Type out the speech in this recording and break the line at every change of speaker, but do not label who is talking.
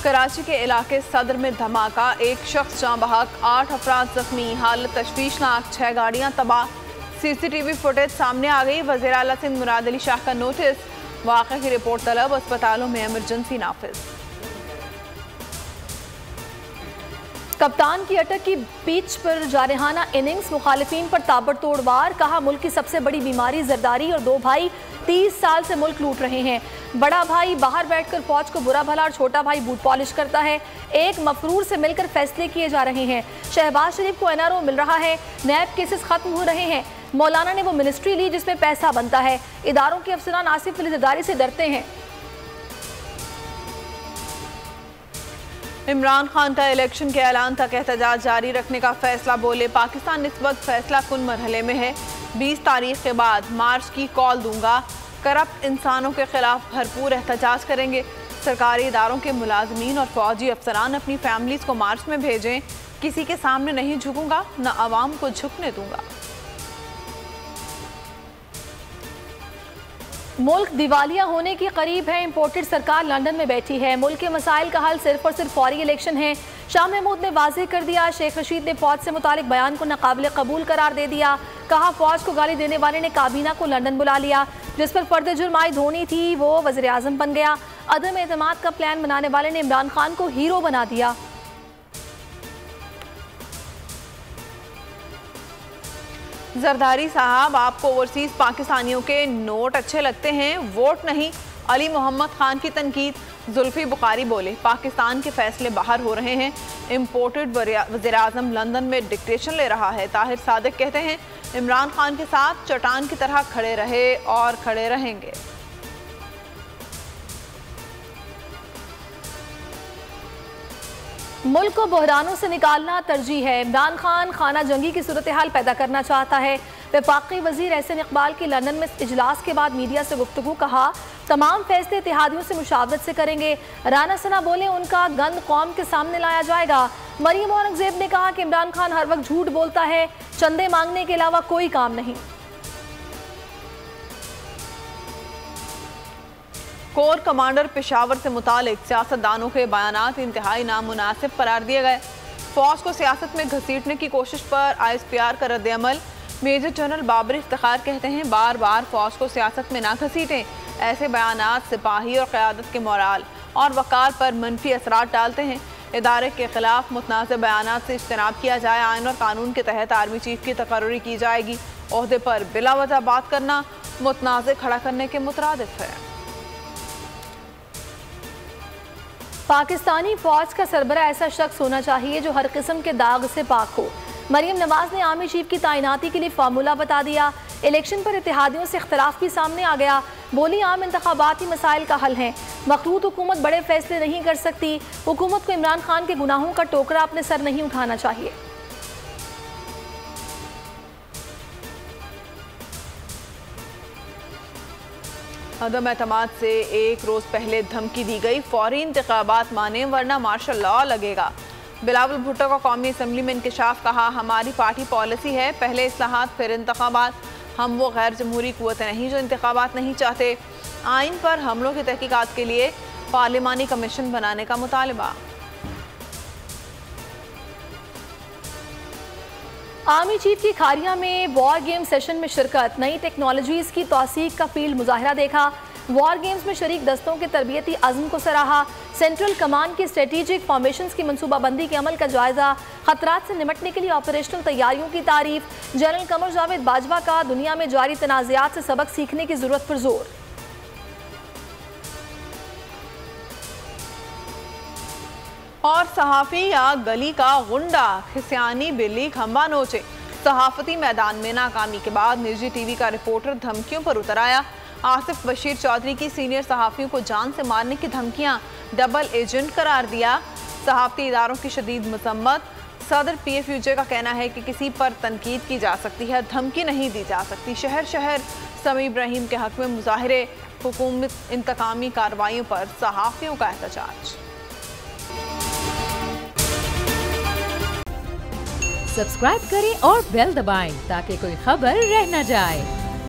कराची के इलाके सदर में धमाका, एक शख्स जाँ बहक, 8 अफराद जख्मी, हालत तशवीशनाक, 6 गाड़ियाँ तबाह। CCTV फुटेज सामने आ गई। वज़ीर आला सिंध मुराद अली शाह का नोटिस, वाक़े की रिपोर्ट तलब, अस्पतालों में इमरजेंसी नाफिज।
कप्तान की अटक की पिच पर जारहाना इनिंग्स, मुखालिफिन पर ताबड़तोड़ वार, कहा मुल्क की सबसे बड़ी बीमारी जरदारी और 2 भाई 30 साल से मुल्क लूट रहे हैं। बड़ा भाई बाहर बैठकर फौज को बुरा भला और छोटा भाई बूट पॉलिश करता है। एक मफरूर से मिलकर फैसले किए जा रहे हैं। शहबाज शरीफ को NRO मिल रहा है। नैब केसेस खत्म हो रहे हैं। मौलाना ने वो मिनिस्ट्री ली जिसमें पैसा बनता है। इदारों के अफसरान आसिफ अली जरदारी से डरते हैं।
इमरान खान का इलेक्शन के ऐलान तक एहतजाज जारी रखने का फैसला, बोले पाकिस्तान इस वक्त फैसला कुन मरहले में है। 20 तारीख के बाद मार्च की कॉल दूंगा। करप्ट इंसानों के खिलाफ भरपूर एहतजाज करेंगे। सरकारी इदारों के मुलाजमीन और फौजी अफसरान अपनी फैमिलीज को मार्च में भेजें। किसी के सामने नहीं झुकूंगा, न आवाम को झुकने दूंगा।
मुल्क दिवालिया होने के करीब है। इंपोर्टेड सरकार लंदन में बैठी है। मुल्क के मसाइल का हल सिर्फ और सिर्फ फौरी इलेक्शन है। शाह महमूद ने वाज़ेह कर दिया। शेख रशीद ने फौज से मुतालिक बयान को नाकाबिल कबूल करार दे दिया। कहा फौज को गाली देने वाले ने काबीना को लंदन बुला लिया। जिस पर फर्द जुर्म आई धोनी थी वो वज़ीर आज़म बन गया। अदम एतमाद का प्लान बनाने वाले ने इमरान खान को हीरो बना दिया।
जरदारी साहब, आपको ओवरसीज पाकिस्तानियों के नोट अच्छे लगते हैं, वोट नहीं। अली मोहम्मद खान की तनकीद। जुल्फी बुखारी बोले पाकिस्तान के फैसले बाहर हो रहे हैं। इम्पोर्टेड वज़ीर आज़म लंदन में डिक्टेशन ले रहा है। ताहिर सादिक कहते हैं इमरान खान के साथ चट्टान की तरह खड़े रहे और खड़े रहेंगे।
मुल्क को बहरानों से निकालना तरजीह है। इमरान खान खाना जंगी की सूरत हाल पैदा करना चाहता है। वफाकी वजीर एहसन इकबाल की लंदन में इजलास के बाद मीडिया से गुफ्तगू, कहा तमाम फैसले इत्तेहादियों से मुशावरत से करेंगे। राना सना बोले उनका गंद कौम के सामने लाया जाएगा। मरियम औरंगजेब ने कहा कि इमरान खान हर वक्त झूठ बोलता है, चंदे मांगने के अलावा कोई काम नहीं।
कोर कमांडर पेशावर से मुतालिक सियासतदानों के बयानात इंतहाई नामुनासिब करार दिए गए। फौज को सियासत में घसीटने की कोशिश पर ISPR का रद्द-ए-अमल। मेजर जनरल बाबर इफ्तिखार कहते हैं बार बार फौज को सियासत में ना घसीटें। ऐसे बयानात सिपाही और क़यादत के मोराल और वक़ार पर मनफी असरात डालते हैं। इदारे के खिलाफ मुतनाज़ बयानात से इज्तनाब किया जाए। आइन और कानून के तहत आर्मी चीफ की तकर्री की जाएगी। ओहदे पर बिला वजह बात करना मुतनाज़ खड़ा करने के मुतरादिफ है।
पाकिस्तानी फौज का सरबरा ऐसा शख्स होना चाहिए जो हर किस्म के दाग से पाक हो। मरियम नवाज ने आर्मी चीफ की तैनाती के लिए फार्मूला बता दिया। इलेक्शन पर इत्तेहादियों से इख्तलाफ भी सामने आ गया। बोली आम इंतखाबाती मसाइल का हल है। मखरूत हुकूमत बड़े फैसले नहीं कर सकती। हुकूमत को इमरान खान के गुनाहों का टोकरा अपने सर नहीं उठाना चाहिए।
अदम एतमाद से एक रोज़ पहले धमकी दी गई, फौरी इंतखाबात माने वरना मार्शल लॉ लगेगा। बिलावल भुट्टो का कौमी असम्बली में इंकशाफ, कहा हमारी पार्टी पॉलिसी है पहले इस्लाहात फिर इंतखाबात। हम वो गैर जमहूरी कुव्वत नहीं जो इंतखाबात नहीं चाहते। आइन पर हमलों की तहकीकात के लिए पार्लिमानी कमीशन बनाने का मुतालबा।
आर्मी चीफ की खारिया में वॉर गेम सेशन में शिरकत। नई टेक्नोलॉजीज़ की तौसीक का फील्ड मुजाहिरा देखा। वॉर गेम्स में शरीक दस्तों के तरबियती अज़्म को सराहा। सेंट्रल कमांड की स्ट्रेटेजिक फॉर्मेशंस की मनसूबाबंदी के अमल का जायजा। खतरात से निपटने के लिए ऑपरेशनल तैयारियों की तारीफ। जनरल कमर जावेद बाजवा का दुनिया में जारी तनाज़ात से सबक सीखने की ज़रूरत पर जोर।
और सहाफ़ी या गली का गुंडा, खिसियानी बिल्ली खंबा नोचे। सहाफ़ती मैदान में नाकामी के बाद निजी टीवी का रिपोर्टर धमकियों पर उतर आया। आसिफ बशीर चौधरी की सीनियर सहाफ़ियों को जान से मारने की धमकियां, डबल एजेंट करार दिया। सहाफ़ती इदारों की शदीद मजम्मत। सदर PFUJ का कहना है कि किसी पर तनकीद की जा सकती है, धमकी नहीं दी जा सकती। शहर शहर समी इब्राहिम के हक में मुजाहिरे। हुकूमत इंतकामी कार्रवाइयों पर सहाफ़ियों का एहतजाज।
सब्सक्राइब करें और बेल दबाएं ताकि कोई खबर रह न जाए।